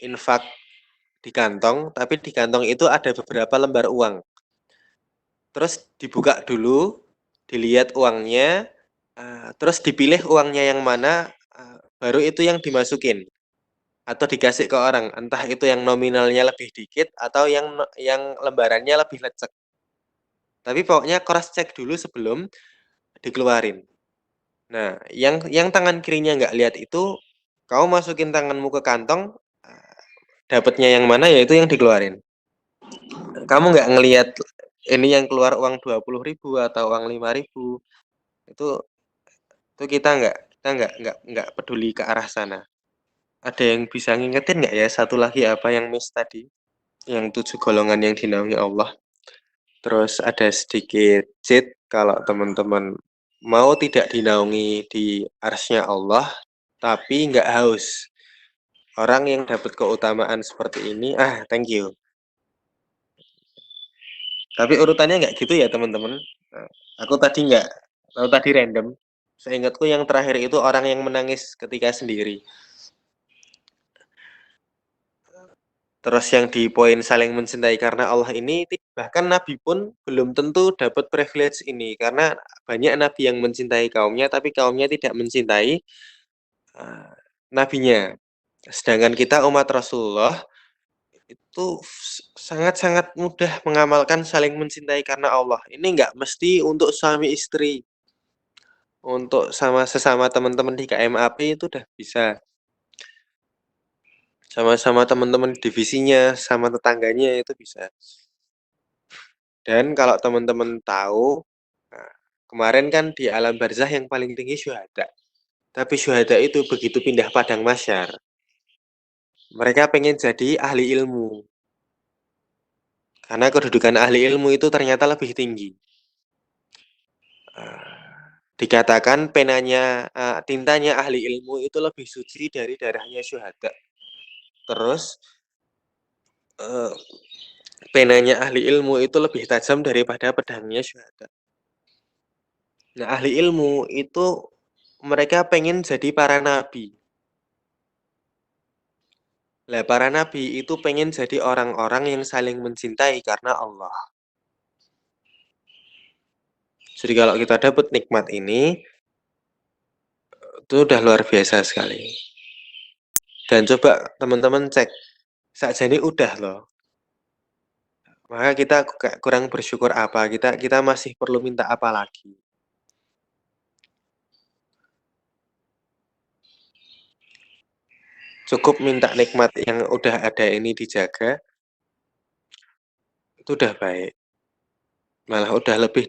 infak di kantong, tapi di kantong itu ada beberapa lembar uang. Terus dibuka dulu, dilihat uangnya, terus dipilih uangnya yang mana, baru itu yang dimasukin atau dikasih ke orang, entah itu yang nominalnya lebih dikit atau yang lembarannya lebih lecek. Tapi pokoknya cross check dulu sebelum dikeluarin. Nah, yang tangan kirinya nggak lihat itu, kamu masukin tanganmu ke kantong, dapatnya yang mana ya itu yang dikeluarin. Kamu nggak ngelihat ini yang keluar uang 20.000 atau uang 5.000, itu kita nggak peduli ke arah sana. Ada yang bisa ngingetin nggak ya satu lagi apa yang miss tadi? Yang 7 golongan yang dinaungi Allah. Terus ada sedikit cheat kalau teman-teman mau tidak dinaungi di arsy Allah, tapi nggak haus. Orang yang dapat keutamaan seperti ini, thank you. Tapi urutannya nggak gitu ya teman-teman. Nah, aku tadi nggak, tahu tadi random. Seingatku yang terakhir itu orang yang menangis ketika sendiri. Terus yang di poin saling mencintai karena Allah ini, bahkan Nabi pun belum tentu dapat privilege ini. Karena banyak Nabi yang mencintai kaumnya, tapi kaumnya tidak mencintai Nabinya. Sedangkan kita umat Rasulullah, itu sangat-sangat mudah mengamalkan saling mencintai karena Allah. Ini nggak mesti untuk suami istri. Untuk sama sesama teman-teman di KMAP itu udah bisa. Sama-sama teman-teman divisinya, sama tetangganya itu bisa. Dan kalau teman-teman tahu, nah, kemarin kan di alam barzah yang paling tinggi syuhada. Tapi syuhada itu begitu pindah padang mahsyar, mereka pengen jadi ahli ilmu. Karena kedudukan ahli ilmu itu ternyata lebih tinggi. Dikatakan tintanya ahli ilmu itu lebih suci dari darahnya syuhada. Terus eh, penanya ahli ilmu itu lebih tajam daripada pedangnya syuhada. Nah, ahli ilmu itu mereka pengen jadi para nabi. Lah, para nabi itu pengen jadi orang-orang yang saling mencintai karena Allah. Jadi kalau kita dapat nikmat ini, itu udah luar biasa sekali. Dan coba teman-teman cek, sakjane udah loh. Maka kita kurang bersyukur apa? Kita masih perlu minta apa lagi? Cukup minta nikmat yang udah ada ini dijaga, itu udah baik. Malah udah lebih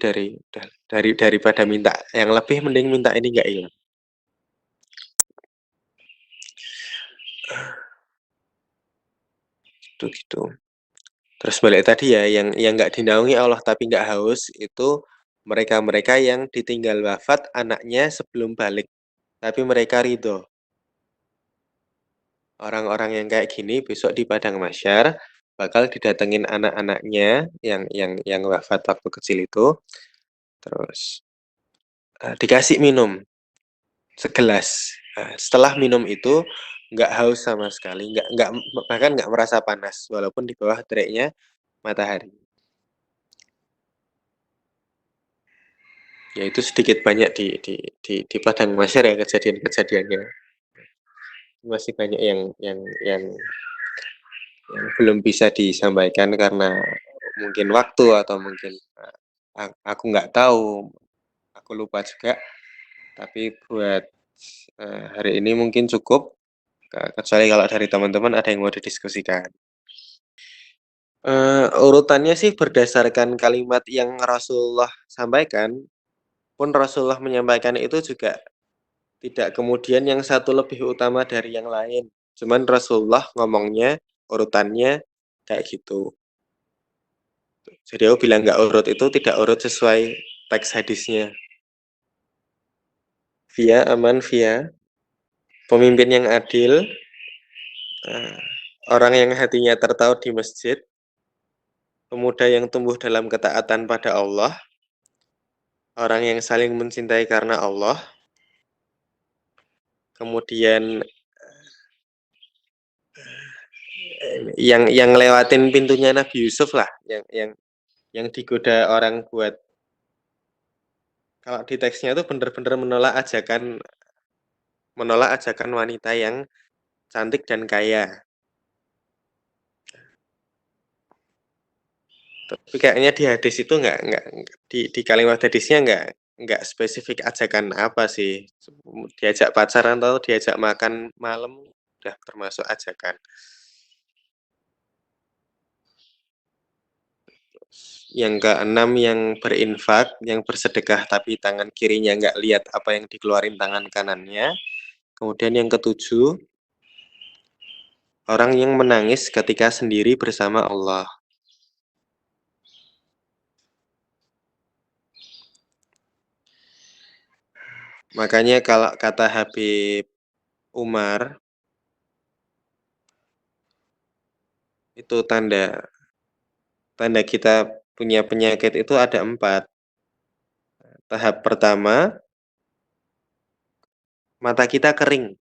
daripada minta yang lebih, mending minta ini nggak hilang. Itu gitu. Terus balik tadi ya, yang nggak dinaungi Allah tapi nggak haus, itu mereka-mereka yang ditinggal wafat anaknya sebelum balik, tapi mereka ridho. Orang-orang yang kayak gini besok di padang mahsyar bakal didatengin anak-anaknya yang wafat waktu kecil itu, terus dikasih minum segelas. Setelah minum itu nggak haus sama sekali, nggak bahkan nggak merasa panas walaupun di bawah teriknya matahari. Ya itu sedikit banyak di padang mahsyar ya kejadian-kejadiannya. Masih banyak yang belum bisa disampaikan karena mungkin waktu atau mungkin aku nggak tahu, aku lupa juga. Tapi buat hari ini mungkin cukup. Kecuali kalau dari teman-teman ada yang mau didiskusikan. Urutannya sih berdasarkan kalimat yang Rasulullah sampaikan, pun Rasulullah menyampaikan itu juga tidak kemudian yang satu lebih utama dari yang lain. Cuman Rasulullah ngomongnya urutannya kayak gitu. Jadi aku bilang nggak urut itu tidak urut sesuai teks hadisnya. Via aman via pemimpin yang adil, orang yang hatinya tertaut di masjid, pemuda yang tumbuh dalam ketaatan pada Allah, orang yang saling mencintai karena Allah, kemudian yang lewatin pintunya Nabi Yusuf lah, yang digoda orang buat Kalau di teksnya itu bener-bener menolak ajakan wanita yang cantik dan kaya. Tapi kayaknya di hadis itu nggak di kalimat hadisnya nggak spesifik ajakan apa sih, diajak pacaran atau diajak makan malam udah termasuk ajakan. Yang keenam yang berinfak, yang bersedekah tapi tangan kirinya nggak lihat apa yang dikeluarin tangan kanannya. Kemudian yang ketujuh, orang yang menangis ketika sendiri bersama Allah. Makanya kalau kata Habib Umar, itu tanda tanda kita punya penyakit itu ada 4. Tahap pertama, mata kita kering.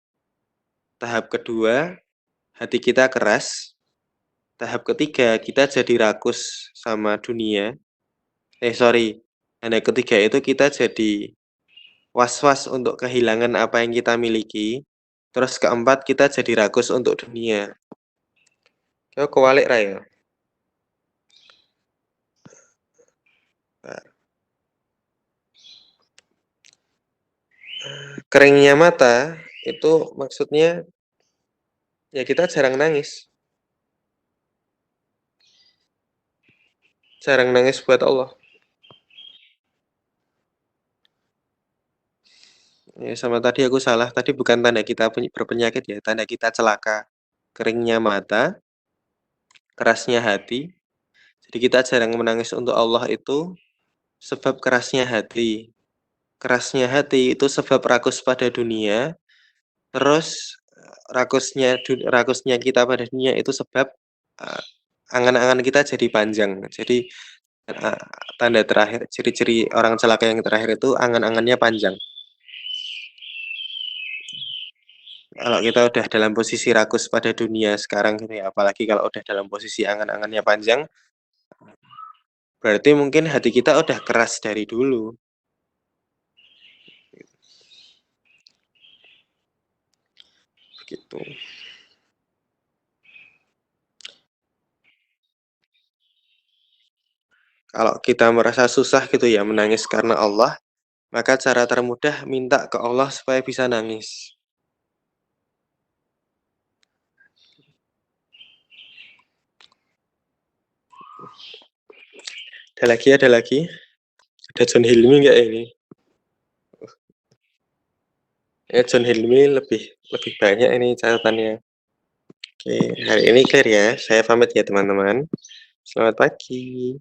Tahap kedua, hati kita keras. Tahap ketiga, kita jadi rakus sama dunia. Sorry. Tanda ketiga itu kita jadi was-was untuk kehilangan apa yang kita miliki. Terus keempat, kita jadi rakus untuk dunia. Yo kewalik Raya. Keringnya mata itu maksudnya ya kita jarang nangis. Jarang nangis buat Allah. Ya, sama tadi aku salah. Tadi bukan tanda kita berpenyakit ya, tanda kita celaka. Keringnya mata, kerasnya hati. Jadi kita jarang menangis untuk Allah itu sebab kerasnya hati. Kerasnya hati itu sebab rakus pada dunia. Terus rakusnya kita pada dunia itu sebab uh, angan-angan kita jadi panjang. Jadi uh, tanda terakhir, ciri-ciri orang celaka yang terakhir itu angan-angannya panjang. Kalau kita udah dalam posisi rakus pada dunia sekarang gitu ya, apalagi kalau udah dalam posisi angan-angannya panjang, berarti mungkin hati kita udah keras dari dulu. Begitu. Kalau kita merasa susah gitu ya menangis karena Allah, maka cara termudah minta ke Allah supaya bisa nangis. Ada lagi, ada lagi. Ada John Hilmi nggak ini? Ya John Hilmi lebih lebih banyak ini catatannya. Oke, hari ini clear ya. Saya pamit ya teman-teman. Selamat pagi.